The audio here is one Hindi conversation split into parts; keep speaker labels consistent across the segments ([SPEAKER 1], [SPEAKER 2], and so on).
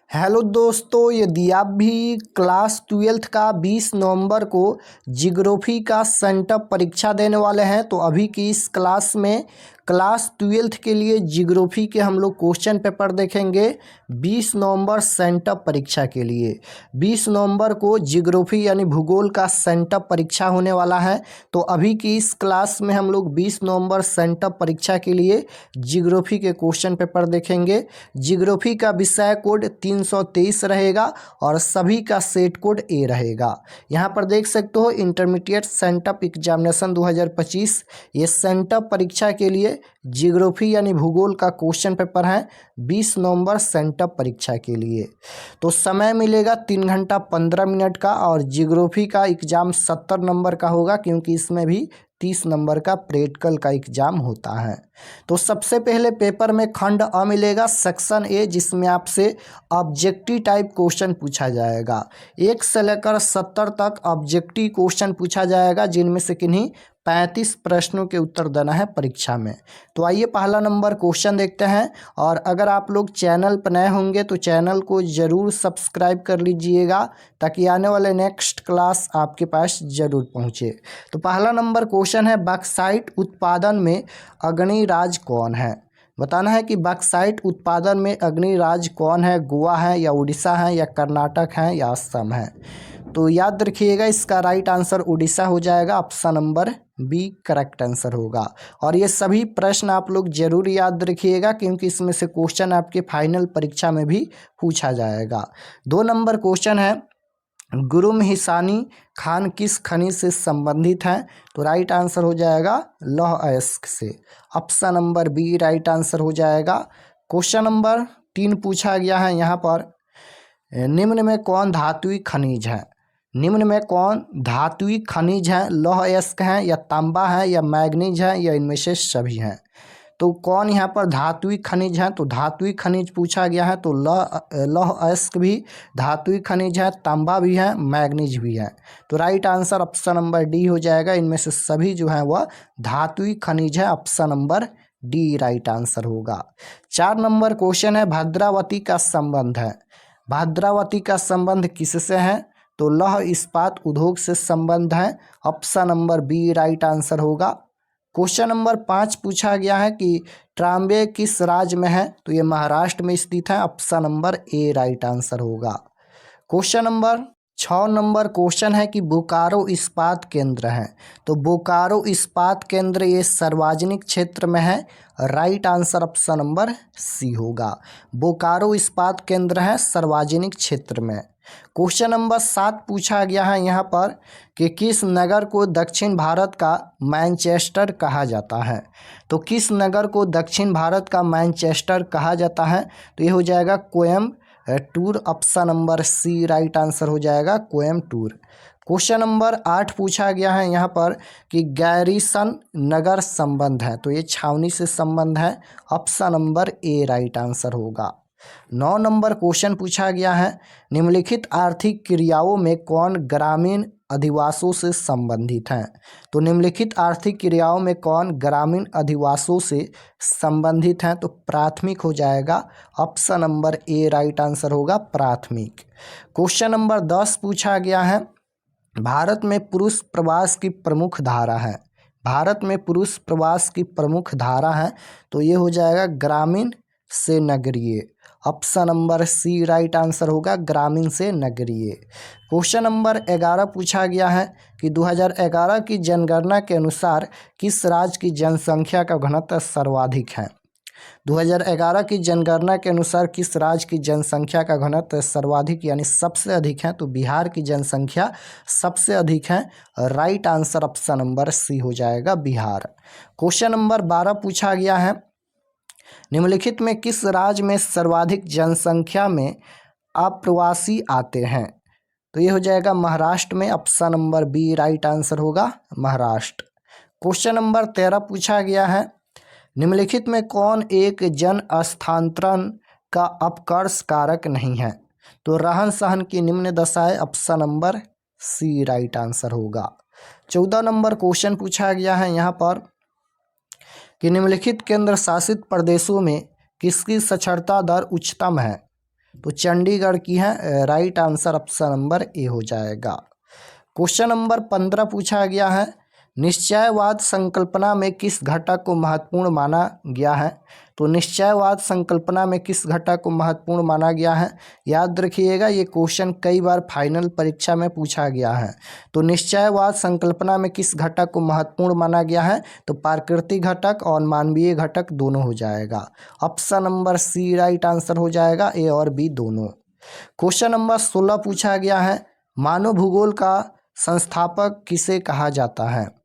[SPEAKER 1] हेलो दोस्तों, यदि आप भी क्लास 12th का 20 नवंबर को जियोग्राफी का सेंटअप परीक्षा देने वाले हैं तो अभी की इस क्लास में क्लास 12th के लिए जियोग्राफी के हम लोग क्वेश्चन पेपर देखेंगे 20 नवंबर सेंटअप परीक्षा के लिए। 20 नवंबर को जियोग्राफी यानी भूगोल का सेंटअप परीक्षा होने वाला है। तो अभी की इस क्लास में हम लोग 20 नवंबर सेंटअप परीक्षा के लिए जियोग्राफी के क्वेश्चन पेपर देखेंगे। जियोग्राफी का विषय कोड 323 रहेगा और सभी का सेट कोड ए रहेगा। यहाँ पर देख सकते हो इंटरमीडिएट सेंटअप एग्जामिनेशन 2025 ये सेंटअप परीक्षा के लिए जियोग्राफी यानी भूगोल का क्वेश्चन पेपर है 20 नवंबर सेंटअप परीक्षा के लिए। तो समय मिलेगा 3 घंटा 15 मिनट का और जियोग्राफी का एग्जाम 70 नंबर का होगा क्योंकि इसमें भी 30 नंबर का प्रैक्टिकल का एग्जाम होता है। तो सबसे पहले पेपर में खंड अ मिलेगा सेक्शन ए, जिसमें आपसे ऑब्जेक्टिव टाइप क्वेश्चन पूछा जाएगा। 1 से लेकर 70 तक ऑब्जेक्टिव क्वेश्चन पूछा जाएगा, जिनमें से किन्हीं 35 प्रश्नों के उत्तर देना है परीक्षा में। तो आइए पहला नंबर क्वेश्चन देखते हैं। और अगर आप लोग चैनल पर नए होंगे तो चैनल को ज़रूर सब्सक्राइब कर लीजिएगा ताकि आने वाले नेक्स्ट क्लास आपके पास ज़रूर पहुँचे। तो पहला नंबर क्वेश्चन है, बॉक्साइट उत्पादन में अग्निराज कौन है? बताना है कि बॉक्साइट उत्पादन में अग्निराज कौन है। गोवा है या उड़ीसा है या कर्नाटक है या असम है? तो याद रखिएगा इसका राइट आंसर उड़ीसा हो जाएगा। Option number B correct answer होगा। और ये सभी प्रश्न आप लोग जरूर याद रखिएगा क्योंकि इसमें से क्वेश्चन आपके फाइनल परीक्षा में भी पूछा जाएगा। 2 नंबर क्वेश्चन है, गुरुम हिसानी खान किस खनिज से संबंधित हैं? तो राइट आंसर हो जाएगा लौह अयस्क से। Option number B right answer हो जाएगा। क्वेश्चन नंबर 3 पूछा गया है यहाँ पर, निम्न में कौन धात्विक खनिज है? निम्न में कौन धात्विक खनिज है? लौह अयस्क है या तांबा है या मैग्नीज है या इनमें से सभी हैं? तो कौन यहाँ पर धात्विक खनिज है? तो धात्विक खनिज पूछा गया है तो लौह अयस्क भी धात्विक खनिज है, तांबा भी है, मैग्नीज भी है। तो right answer option number D हो जाएगा। इनमें से सभी जो है वह धात्विक खनिज है। Option number D right answer होगा। 4 नंबर क्वेश्चन है, भद्रावती का संबंध है। भद्रावती का संबंध किससे है? तो लौह इस्पात उद्योग से संबंध है। Option number B right answer होगा। क्वेश्चन नंबर 5 पूछा गया है कि ट्राम्बे किस राज्य में है? तो ये महाराष्ट्र में स्थित है। Option number A right answer होगा। क्वेश्चन नंबर 6 नंबर क्वेश्चन है कि बोकारो इस्पात केंद्र है। तो बोकारो इस्पात केंद्र ये सार्वजनिक क्षेत्र में है। Right answer option number C होगा। बोकारो इस्पात केंद्र है सार्वजनिक क्षेत्र में। क्वेश्चन नंबर 7 पूछा गया है यहाँ पर कि किस नगर को दक्षिण भारत का मैनचेस्टर कहा जाता है? तो किस नगर को दक्षिण भारत का मैनचेस्टर कहा जाता है? तो ये हो जाएगा Coimbatore. Option number C right answer हो जाएगा कोयम्बटूर। क्वेश्चन नंबर 8 पूछा गया है यहाँ पर कि गैरीसन नगर संबंध है। तो ये छावनी से संबंध है। Option number A right answer होगा। 9 नंबर क्वेश्चन पूछा गया है, निम्नलिखित आर्थिक क्रियाओं में कौन ग्रामीण अधिवासों से संबंधित हैं? तो निम्नलिखित आर्थिक क्रियाओं में कौन ग्रामीण अधिवासों से संबंधित हैं? तो प्राथमिक हो जाएगा। Option number A right answer होगा प्राथमिक। क्वेश्चन नंबर 10 पूछा गया है, भारत में पुरुष प्रवास की प्रमुख धारा है। भारत में पुरुष प्रवास की प्रमुख धारा है। तो ये हो जाएगा ग्रामीण से नगरीय। Option number C right answer होगा ग्रामीण से नगरीय। क्वेश्चन नंबर 11 पूछा गया है कि 2011 की जनगणना के अनुसार किस राज्य की जनसंख्या का घनत्व सर्वाधिक है? 2011 की जनगणना के अनुसार किस राज्य की जनसंख्या का घनत्व सर्वाधिक यानी सबसे अधिक है? तो बिहार की जनसंख्या सबसे अधिक है। Right answer option number C हो जाएगा बिहार। क्वेश्चन नंबर 12 पूछा गया है, निम्नलिखित में किस राज्य में सर्वाधिक जनसंख्या में अप्रवासी आते हैं? तो ये हो जाएगा महाराष्ट्र में। Option number B right answer होगा महाराष्ट्र। क्वेश्चन नंबर 13 पूछा गया है, निम्नलिखित में कौन एक जन स्थानांतरण का अपकर्ष कारक नहीं है? तो रहन सहन की निम्न दशाएं। Option number C right answer होगा। 14 नंबर क्वेश्चन पूछा गया है यहाँ पर कि निम्नलिखित केंद्र शासित प्रदेशों में किसकी साक्षरता दर उच्चतम है? तो चंडीगढ़ की है। Right answer option number A हो जाएगा। क्वेश्चन नंबर 15 पूछा गया है, निश्चयवाद संकल्पना में किस घटक को महत्वपूर्ण माना गया है। तो निश्चयवाद संकल्पना में किस घटक को महत्वपूर्ण माना गया है, याद रखिएगा ये क्वेश्चन कई बार फाइनल परीक्षा में पूछा गया है। तो निश्चयवाद संकल्पना में किस घटक को महत्वपूर्ण माना गया है, तो प्राकृतिक घटक और मानवीय घटक दोनों हो जाएगा। Option number C right answer हो जाएगा, ए और बी दोनों। क्वेश्चन नंबर 16 पूछा गया है, मानव भूगोल का संस्थापक किसे कहा जाता है।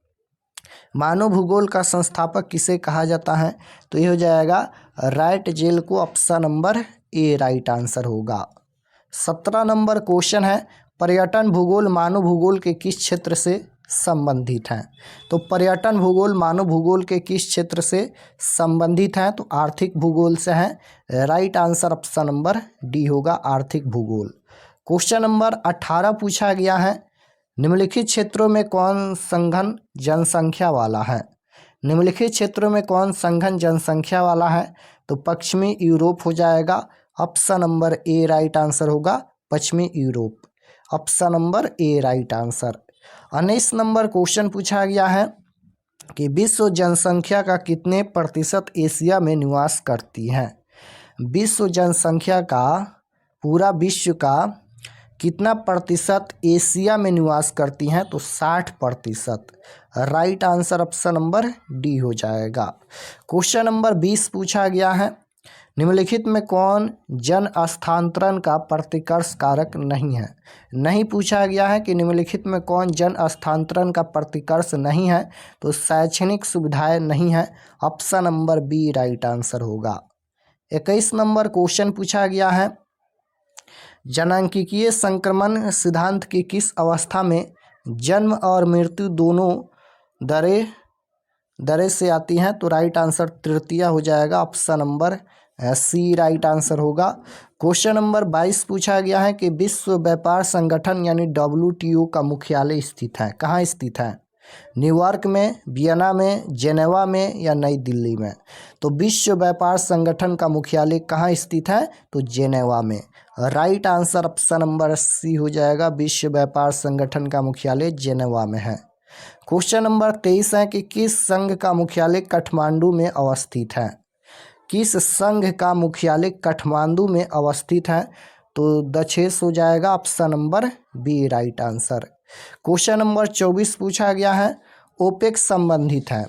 [SPEAKER 1] मानव भूगोल का संस्थापक किसे कहा जाता है, तो ये हो जाएगा राइट जेल को। Option number A right answer होगा। 17 नंबर क्वेश्चन है, पर्यटन भूगोल मानव भूगोल के किस क्षेत्र से संबंधित हैं। तो पर्यटन भूगोल मानव भूगोल के किस क्षेत्र से संबंधित हैं, तो आर्थिक भूगोल से हैं। Right answer option number D होगा, आर्थिक भूगोल। क्वेश्चन नंबर 18 पूछा गया है, निम्नलिखित क्षेत्रों में कौन सघन जनसंख्या वाला है। निम्नलिखित क्षेत्रों में कौन सघन जनसंख्या वाला है, तो पश्चिमी यूरोप हो जाएगा। Option number A right answer होगा, पश्चिमी Europe. Option number A right answer. 19 number question पूछा गया है कि विश्व जनसंख्या का कितने प्रतिशत एशिया में निवास करती है। विश्व जनसंख्या का, पूरा विश्व का कितना प्रतिशत एशिया में निवास करती हैं, तो 60%। Right answer option number D हो जाएगा। क्वेश्चन नंबर 20 पूछा गया है, निम्नलिखित में कौन जन स्थानांतरण का प्रतिकर्ष कारक नहीं है। नहीं पूछा गया है कि निम्नलिखित में कौन जन स्थानांतरण का प्रतिकर्ष नहीं है, तो शैक्षणिक सुविधाएं नहीं है। Option number B right answer होगा। 21 नंबर क्वेश्चन पूछा गया है, जनांकीय संक्रमण सिद्धांत की किस अवस्था में जन्म और मृत्यु दोनों दरे से आती हैं, तो राइट आंसर तृतीया हो जाएगा। Option number C right answer होगा। क्वेश्चन नंबर 22 पूछा गया है कि विश्व व्यापार संगठन यानी WTO का मुख्यालय स्थित है, कहाँ स्थित है। न्यूयॉर्क में, वियना में, जेनेवा में या नई दिल्ली में। तो विश्व व्यापार संगठन का मुख्यालय कहाँ स्थित है, तो जेनेवा में। Right answer option number C हो जाएगा, विश्व व्यापार संगठन का मुख्यालय जेनेवा में है। क्वेश्चन नंबर 23 है कि किस संघ का मुख्यालय काठमांडू में अवस्थित है। किस संघ का मुख्यालय काठमांडू में अवस्थित है, तो दक्षेश हो जाएगा। Option number B right answer. Question number 24 पूछा गया है, ओपेक संबंधित है।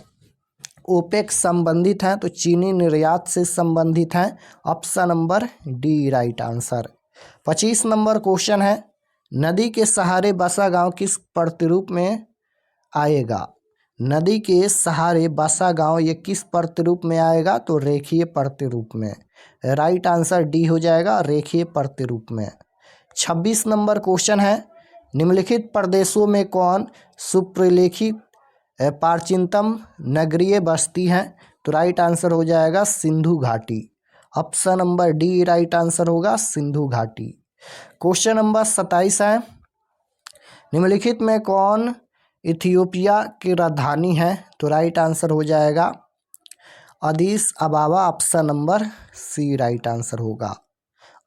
[SPEAKER 1] ओपेक संबंधित हैं तो चीनी निर्यात से संबंधित हैं। Option number D right answer. 25 number question है, नदी के सहारे बसा गांव किस प्रतिरूप में आएगा। नदी के सहारे बसा गांव ये किस प्रतिरूप में आएगा, तो रेखीय प्रतिरूप में। राइट आंसर डी हो जाएगा, रेखीय प्रतिरूप में। 26 नंबर क्वेश्चन है, निम्नलिखित प्रदेशों में कौन सुप्रलेखित प्राचीनतम नगरीय बस्ती है, तो राइट आंसर हो जाएगा सिंधु घाटी। Option number D right answer होगा, सिंधु घाटी। क्वेश्चन नंबर 27 है, निम्नलिखित में कौन इथियोपिया की राजधानी है, तो राइट आंसर हो जाएगा Addis Ababa. Option number C right answer होगा,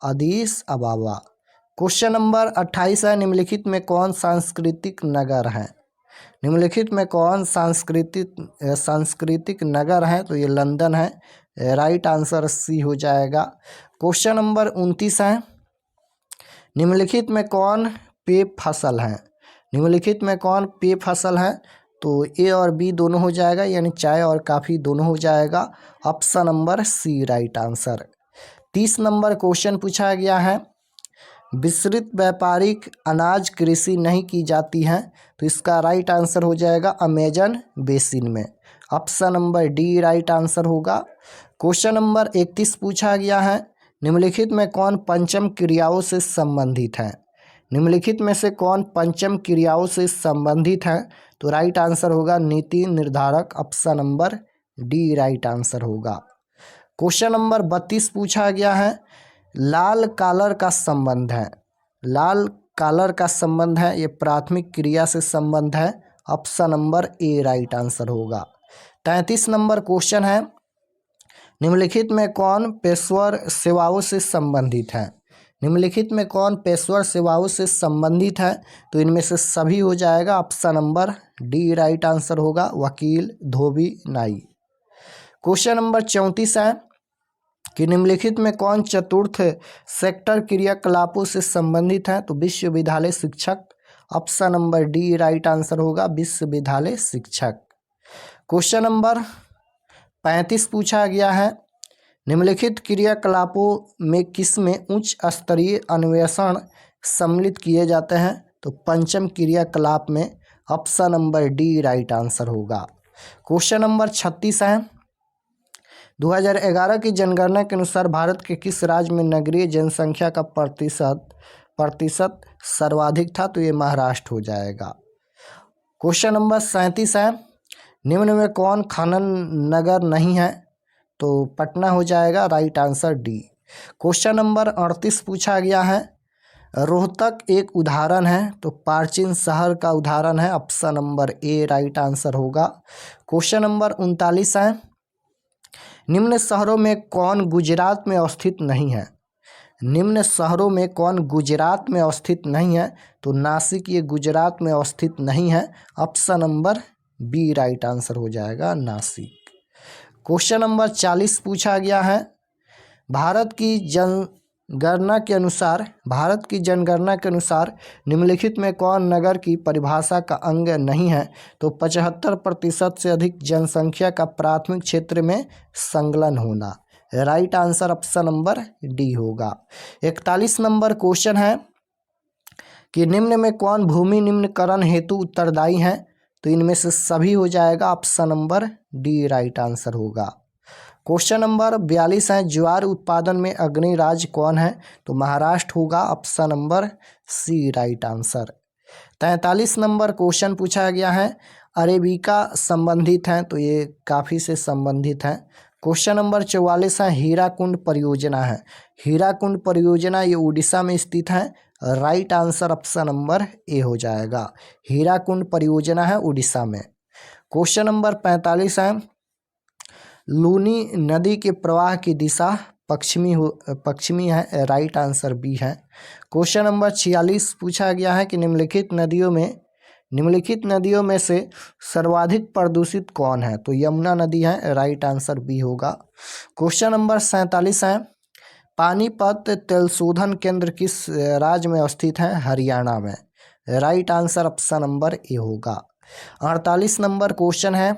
[SPEAKER 1] अदीस अबाबा। क्वेश्चन नंबर 28 है, निम्नलिखित में कौन सांस्कृतिक नगर है। निम्नलिखित में कौन सांस्कृतिक नगर है, तो ये लंदन है। राइट आंसर सी हो जाएगा। क्वेश्चन नंबर 29 है, निम्नलिखित में कौन पेय फसल है। निम्नलिखित में कौन पेय फसल है, तो ए और बी दोनों हो जाएगा, यानी चाय और काफ़ी दोनों हो जाएगा। Option number C right answer. 30 number question पूछा गया है, विस्तृत व्यापारिक अनाज कृषि नहीं की जाती है, तो इसका राइट आंसर हो जाएगा अमेजन बेसिन में। Option number D right answer होगा। क्वेश्चन नंबर 31 पूछा गया है, निम्नलिखित में कौन पंचम क्रियाओं से संबंधित है। निम्नलिखित में से कौन पंचम क्रियाओं से संबंधित है, तो राइट आंसर होगा नीति निर्धारक। Option number D right answer होगा। क्वेश्चन नंबर 32 पूछा गया है, लाल कालर का संबंध है। लाल कालर का संबंध है, ये प्राथमिक क्रिया से संबंध है। Option number A right answer होगा। 33 नंबर क्वेश्चन है, निम्नलिखित में कौन पेशेवर सेवाओं से संबंधित है। निम्नलिखित में कौन पेशेवर सेवाओं से संबंधित है? तो इनमें से सभी हो जाएगा, option number D right answer होगा, वकील, धोबी, नाई। क्वेश्चन नंबर 34 है कि निम्नलिखित में कौन चतुर्थ सेक्टर क्रियाकलापों से संबंधित है? तो विश्वविद्यालय शिक्षक, option number D right answer होगा, विश्वविद्यालय शिक्षक। क्वेश्चन नंबर 35 पूछा गया है, निम्नलिखित क्रियाकलापों में किसमें उच्च स्तरीय अन्वेषण सम्मिलित किए जाते हैं? तो पंचम क्रियाकलाप में, option number D right answer होगा। क्वेश्चन नंबर 36 है, 2011 की जनगणना के अनुसार भारत के किस राज्य में नगरीय जनसंख्या का प्रतिशत सर्वाधिक था? तो ये महाराष्ट्र हो जाएगा। क्वेश्चन नंबर 37 है, निम्न में कौन खनन नगर नहीं है? तो पटना हो जाएगा, right answer D. Question number 38 पूछा गया है, रोहतक एक उदाहरण है? तो प्राचीन शहर का उदाहरण है, option number A right answer होगा। क्वेश्चन नंबर 39 है, निम्न शहरों में कौन गुजरात में अवस्थित नहीं है? निम्न शहरों में कौन गुजरात में अवस्थित नहीं है? तो नासिक ये गुजरात में अवस्थित नहीं है, option number B right answer हो जाएगा, नासिक। क्वेश्चन नंबर 40 पूछा गया है, भारत की जनगणना के अनुसार निम्नलिखित में कौन नगर की परिभाषा का अंग नहीं है? तो 75% से अधिक जनसंख्या का प्राथमिक क्षेत्र में संलग्न होना, right answer option number D होगा। 41 नंबर क्वेश्चन है कि निम्न में कौन भूमि निम्नकरण हेतु उत्तरदायी है? तो इनमें से सभी हो जाएगा, option number D right answer होगा। क्वेश्चन नंबर 42 है, ज्वार उत्पादन में अग्रणी राज्य कौन है? तो महाराष्ट्र होगा, option number C right answer. 43 number question पूछा गया है, अरेबिका संबंधित हैं? तो ये काफ़ी से संबंधित हैं। क्वेश्चन नंबर 44 है, हीराकुंड परियोजना है? हीराकुंड परियोजना ये उड़ीसा में स्थित है, right answer option number A हो जाएगा, हीराकुंड परियोजना है उड़ीसा में। क्वेश्चन नंबर 45 है, लूनी नदी के प्रवाह की दिशा पश्चिमी है, राइट आंसर बी है। क्वेश्चन नंबर 46 पूछा गया है कि निम्नलिखित नदियों में से सर्वाधिक प्रदूषित कौन है? तो यमुना नदी है, राइट आंसर बी होगा। क्वेश्चन नंबर 47 है, पानीपत तेल शोधन केंद्र किस राज्य में अवस्थित है? हरियाणा में, right answer option number A होगा। 48 नंबर क्वेश्चन है,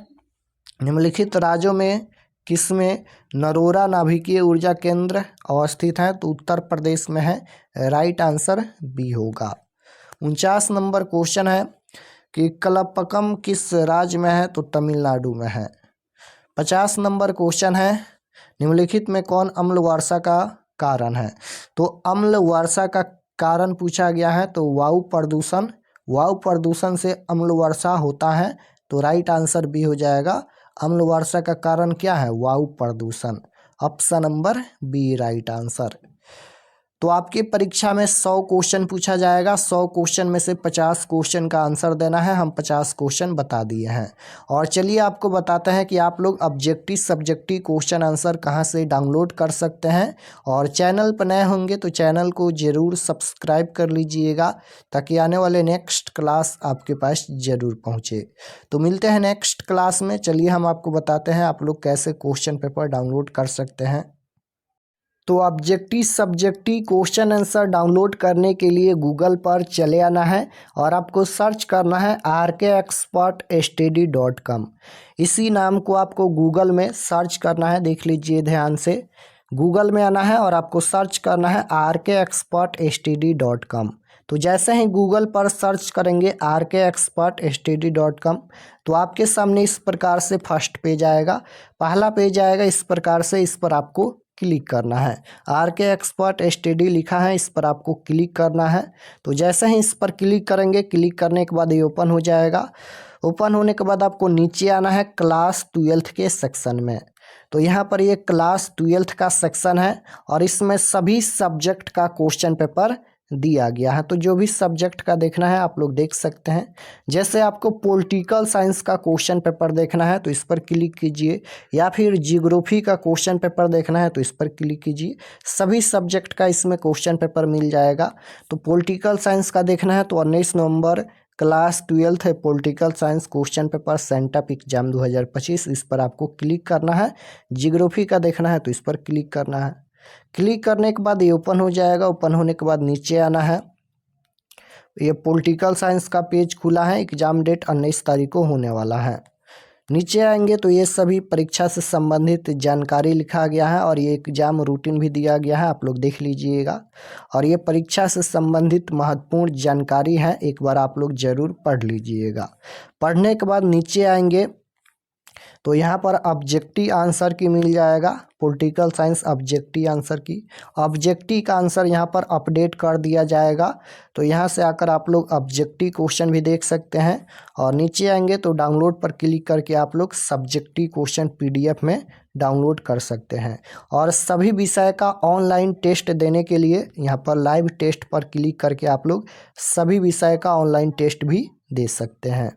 [SPEAKER 1] निम्नलिखित राज्यों में किसमें नरोरा नाभिकीय ऊर्जा केंद्र अवस्थित है? तो उत्तर प्रदेश में है, राइट आंसर बी होगा। 49 नंबर क्वेश्चन है कि कलपक्कम किस राज्य में है? तो तमिलनाडु में है। 50 नंबर क्वेश्चन है, निम्नलिखित में कौन अम्ल वर्षा का कारण है? तो अम्ल वर्षा का कारण पूछा गया है, तो वायु प्रदूषण से अम्ल वर्षा होता है, तो राइट आंसर बी हो जाएगा। अम्ल वर्षा का कारण क्या है? वायु प्रदूषण, option number B right answer. तो आपकी परीक्षा में 100 क्वेश्चन पूछा जाएगा, 100 क्वेश्चन में से 50 क्वेश्चन का आंसर देना है। हम 50 क्वेश्चन बता दिए हैं। और चलिए आपको बताते हैं कि आप लोग ऑब्जेक्टिव सब्जेक्टिव क्वेश्चन आंसर कहां से डाउनलोड कर सकते हैं। और चैनल पर नए होंगे तो चैनल को ज़रूर सब्सक्राइब कर लीजिएगा, ताकि आने वाले नेक्स्ट क्लास आपके पास ज़रूर पहुँचे। तो मिलते हैं नेक्स्ट क्लास में। चलिए हम आपको बताते हैं आप लोग कैसे क्वेश्चन पेपर डाउनलोड कर सकते हैं। तो objective subjective question answer download करने के लिए गूगल पर चले आना है और आपको सर्च करना है rkexpertstudy.com। इसी नाम को आपको गूगल में सर्च करना है। देख लीजिए ध्यान से, गूगल में आना है और आपको सर्च करना है rkexpertstudy.com। तो जैसे ही गूगल पर सर्च करेंगे rkexpertstudy.com, तो आपके सामने इस प्रकार से फर्स्ट पेज आएगा, पहला पेज आएगा इस प्रकार से। इस पर आपको क्लिक करना है, rkexpertstudy लिखा है, इस पर आपको क्लिक करना है। तो जैसे ही इस पर क्लिक करेंगे, क्लिक करने के बाद ये ओपन हो जाएगा। ओपन होने के बाद आपको नीचे आना है क्लास 12th के सेक्शन में। तो यहाँ पर ये क्लास 12th का सेक्शन है और इसमें सभी सब्जेक्ट का क्वेश्चन पेपर दिया गया है। तो जो भी सब्जेक्ट का देखना है आप लोग देख सकते हैं। जैसे आपको पॉलिटिकल साइंस का क्वेश्चन पेपर देखना है तो इस पर क्लिक कीजिए, या फिर जियोग्राफी का क्वेश्चन पेपर देखना है तो इस पर क्लिक कीजिए। सभी सब्जेक्ट का इसमें क्वेश्चन पेपर मिल जाएगा। तो पॉलिटिकल साइंस का देखना है तो 19 नवंबर क्लास 12th है political science question paper sent up exam 2025, इस पर आपको क्लिक करना है। जियोग्राफी का देखना है तो इस पर क्लिक करना है। क्लिक करने के बाद ये ओपन हो जाएगा। ओपन होने के बाद नीचे आना है। ये पॉलिटिकल साइंस का पेज खुला है। एग्जाम डेट 19 तारीख को होने वाला है। नीचे आएंगे तो ये सभी परीक्षा से संबंधित जानकारी लिखा गया है और ये एग्जाम रूटीन भी दिया गया है, आप लोग देख लीजिएगा। और ये परीक्षा से संबंधित महत्वपूर्ण जानकारी है, एक बार आप लोग जरूर पढ़ लीजिएगा। पढ़ने के बाद नीचे आएंगे तो यहाँ पर ऑब्जेक्टिव आंसर की मिल जाएगा। पॉलिटिकल साइंस ऑब्जेक्टिव आंसर की, ऑब्जेक्टिव का आंसर यहाँ पर अपडेट कर दिया जाएगा। तो यहाँ से आकर आप लोग ऑब्जेक्टिव क्वेश्चन भी देख सकते हैं। और नीचे आएंगे तो डाउनलोड पर क्लिक करके आप लोग सब्जेक्टिव क्वेश्चन PDF में डाउनलोड कर सकते हैं। और सभी विषय का ऑनलाइन टेस्ट देने के लिए यहाँ पर लाइव टेस्ट पर क्लिक करके आप लोग सभी विषय का ऑनलाइन टेस्ट भी दे सकते हैं।